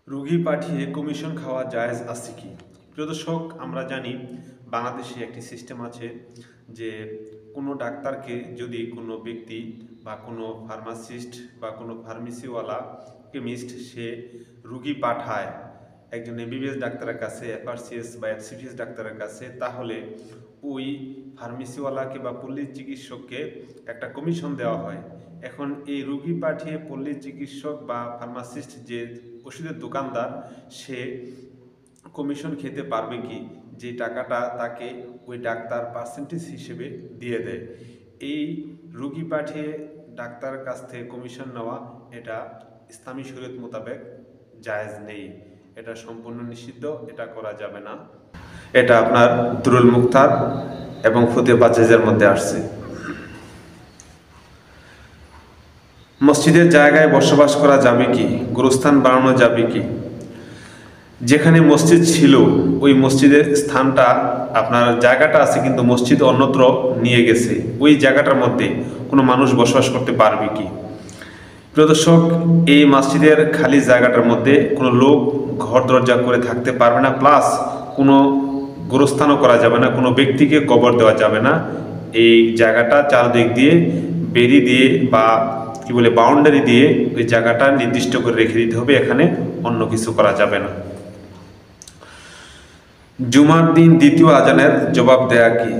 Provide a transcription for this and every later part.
রোগী পাঠিয়ে কমিশন খাওয়া জায়েজ আছে কি? প্রিয় দর্শক, আমরা জানি বাংলাদেশে একটি সিস্টেম আছে যে কোনো ডাক্তারকে যদি কোনো ব্যক্তি বা কোনো ফার্মাসিস্ট বা কোনো ফার্মেসিওয়ালা কেমিস্ট সে রুগী পাঠায় একজন এমবিবিএস ডাক্তারের কাছে, এফআরসিএস বা এফসিপিএস ডাক্তারের কাছে, তাহলে ওই ফার্মেসিওয়ালাকে বা পল্লী চিকিৎসককে একটা কমিশন দেওয়া হয়। এখন এই রুগী পাঠিয়ে পল্লী চিকিৎসক বা ফার্মাসিস্ট যে ওষুধের দোকানদার, সে কমিশন খেতে পারবে কি? যে টাকাটা তাকে ওই ডাক্তার পার্সেন্টেজ হিসেবে দিয়ে দেয়। এই রুগী পাঠিয়ে ডাক্তারের কাছ থেকে কমিশন নেওয়া, এটা ইসলামী শরীয়ত মোতাবেক জায়েজ নেই, এটা সম্পূর্ণ নিষিদ্ধ, এটা করা যাবে না। এটা আপনার দুরুল মুখতার এবং ফতে বাজাজের মধ্যে আসছে। মসজিদের জায়গায় বসবাস করা যাবে কি? গোরস্থান বানানো যাবে কি? যেখানে মসজিদ ছিল ওই মসজিদের স্থানটা, আপনার জায়গাটা আছে কিন্তু মসজিদ অন্যত্র নিয়ে গেছে, ওই জায়গাটার মধ্যে কোনো মানুষ বসবাস করতে পারবে কি? প্রিয় দর্শক, এই মসজিদের খালি জায়গাটার মধ্যে কোনো লোক ঘর দরজা করে থাকতে পারবে না, প্লাস কোনো গোরস্থানও করা যাবে না, কোনো ব্যক্তিকে কবর দেওয়া যাবে না। এই জায়গাটা চারদিক দিয়ে বেরি দিয়ে বা বাউন্ডারি দিয়ে ওই জায়গাটা নির্দিষ্ট করে রেখে দিতে হবে, এখানে অন্য কিছু করা যাবে না। জুমার দিন দ্বিতীয় আজানের জবাব দেয়া কি?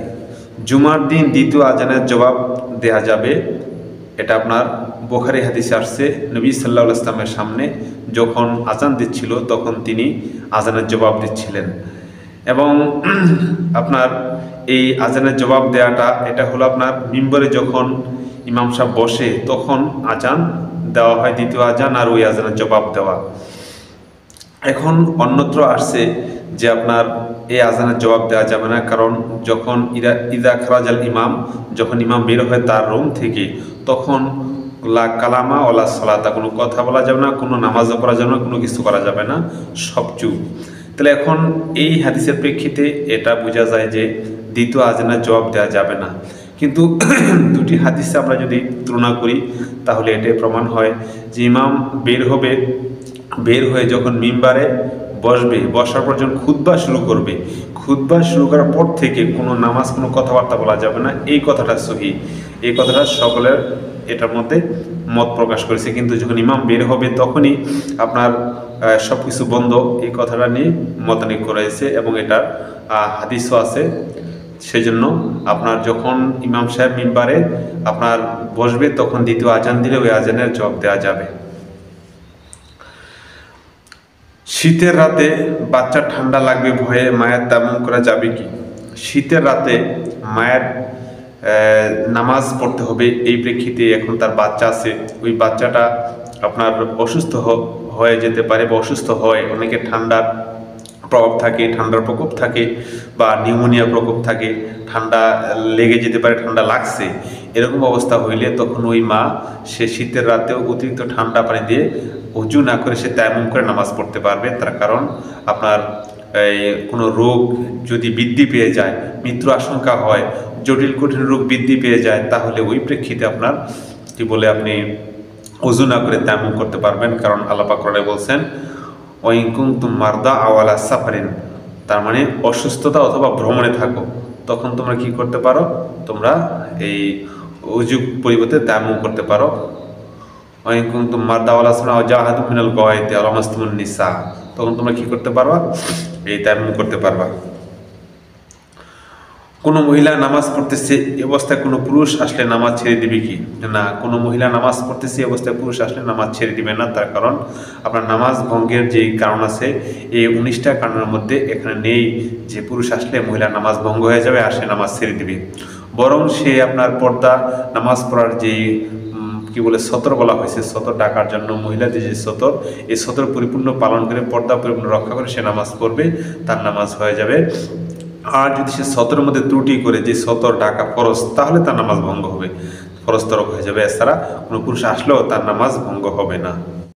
জুমার দিন দ্বিতীয় আজানের জবাব দেয়া যাবে। এটা আপনার বুখারী হাদিসে আসছে, নবী সাল্লাল্লাহু আলাইহি ওয়াসাল্লামের সামনে যখন আজান দিচ্ছিল তখন তিনি আজানের জবাব দিচ্ছিলেন। এবং আপনার এই আজানের জবাব দেওয়াটা, এটা হলো আপনার মিম্বরে যখন ইমাম সাহেব বসে তখন আজান দেওয়া হয়, দ্বিতীয় আজান, আর ওই আজানের জবাব দেওয়া। এখন অন্যত্র আসছে যে আপনার এই আজানের জবাব দেওয়া যাবে না, কারণ যখন ইদা খারাজাল ইমাম, যখন ইমাম বের হয় তার রুম থেকে, তখন লা কালামা ওলা সালাতা, কোনো কথা বলা যাবে না, কোনো নামাজও পড়া যাবে না, কোনো কিছু করা যাবে না, সব চুপ। তাহলে এখন এই হাদিসের প্রেক্ষিতে এটা বোঝা যায় যে দ্বিতীয় আজানের জবাব দেওয়া যাবে না। কিন্তু দুটি হাদিসে আমরা যদি তুলনা করি তাহলে এটাই প্রমাণ হয় যে ইমাম বের হয়ে যখন মিম্বারে বসবে, বসার পর যখন খুতবা শুরু করবে, খুতবা শুরু করার পর থেকে কোনো নামাজ, কোনো কথাবার্তা বলা যাবে না, এই কথাটা সহিহ, এই কথাটা সকলের এটার মধ্যে মত প্রকাশ করেছে। কিন্তু যখন ইমাম বের হবে তখনই আপনার সব কিছু বন্ধ, এই কথাটা নিয়ে মতানিক করেছে এবং এটার হাদিসও আছে। সেই জন্য আপনার যখন ইমাম সাহেব মিম্বারে আপনার বসবে তখন দ্বিতীয় আজান দিলে ওই আজানের জবাব দেওয়া যাবে। শীতের রাতে বাচ্চার ঠান্ডা লাগবে ভয়ে মায়ের তায়াম্মুম করা যাবে কি? শীতের রাতে মায়ের নামাজ পড়তে হবে, এই প্রেক্ষিতে এখন তার বাচ্চা আছে, ওই বাচ্চাটা আপনার অসুস্থ হয়ে যেতে পারে বা অসুস্থ হয়, অনেকে ঠান্ডার প্রভাব থাকে, ঠান্ডার প্রকোপ থাকে বা নিউমোনিয়া প্রকোপ থাকে, ঠান্ডা লেগে যেতে পারে, ঠান্ডা লাগছে, এরকম অবস্থা হইলে তখন ওই মা সে শীতের রাতেও অতিরিক্ত ঠান্ডা পানি দিয়ে অজু না করে সে তায়াম্মুম করে নামাজ পড়তে পারবে। তার কারণ আপনার কোনো রোগ যদি বৃদ্ধি পেয়ে যায়, মৃত্যুর আশঙ্কা হয়, জটিল কঠিন রোগ বৃদ্ধি পেয়ে যায়, তাহলে ওই প্রেক্ষিতে আপনার আপনি অজু না করে তায়াম্মুম করতে পারবেন। কারণ আল্লাহ পাক কোরআনে বলছেন ওয়াইন কুনতুম মারদা আও আলা সাফারিন, তার মানে অসুস্থতা অথবা ভ্রমণে থাকো, তখন তোমরা কি করতে পারো? তোমরা এই অজু পরিবর্তে তায়াম্মুম করতে পারো। ওয়াইন কুনতুম মারদা ওয়ালা সাফারিন আও জাহাদু মিনাল গায়তি আও লামাসতুমুন নিসা, তখন তোমরা কি করতে পারবা? এই তায়াম্মুম করতে পারবা। কোনো মহিলা নামাজ পড়তেছে এই অবস্থায় কোনো পুরুষ আসলে নামাজ ছেড়ে দিবে কি? না, কোনো মহিলা নামাজ পড়তেছে এই অবস্থায় পুরুষ আসলে নামাজ ছেড়ে দিবে না। তার কারণ আপনার নামাজ ভঙ্গের যেই কারণ আছে, এই 19টা কারণের মধ্যে এখানে নেই যে পুরুষ আসলে মহিলা নামাজ ভঙ্গ হয়ে যাবে আর সে নামাজ ছেড়ে দিবে। বরং সে আপনার পর্দা নামাজ পড়ার যেই সতর বলা হয়েছে, সতর ডাকার জন্য মহিলাদের যে সতর, এই সতর পরিপূর্ণ পালন করে, পর্দা পরিপূর্ণ রক্ষা করে সে নামাজ পড়বে, তার নামাজ হয়ে যাবে। আর যদি সে সতরের মধ্যে ত্রুটি করে, যে সতর ঢাকা ফরজ, তাহলে তার নামাজ ভঙ্গ হবে, ফরজ তরক হয়ে যাবে। এছাড়া কোনো পুরুষ আসলেও তার নামাজ ভঙ্গ হবে না।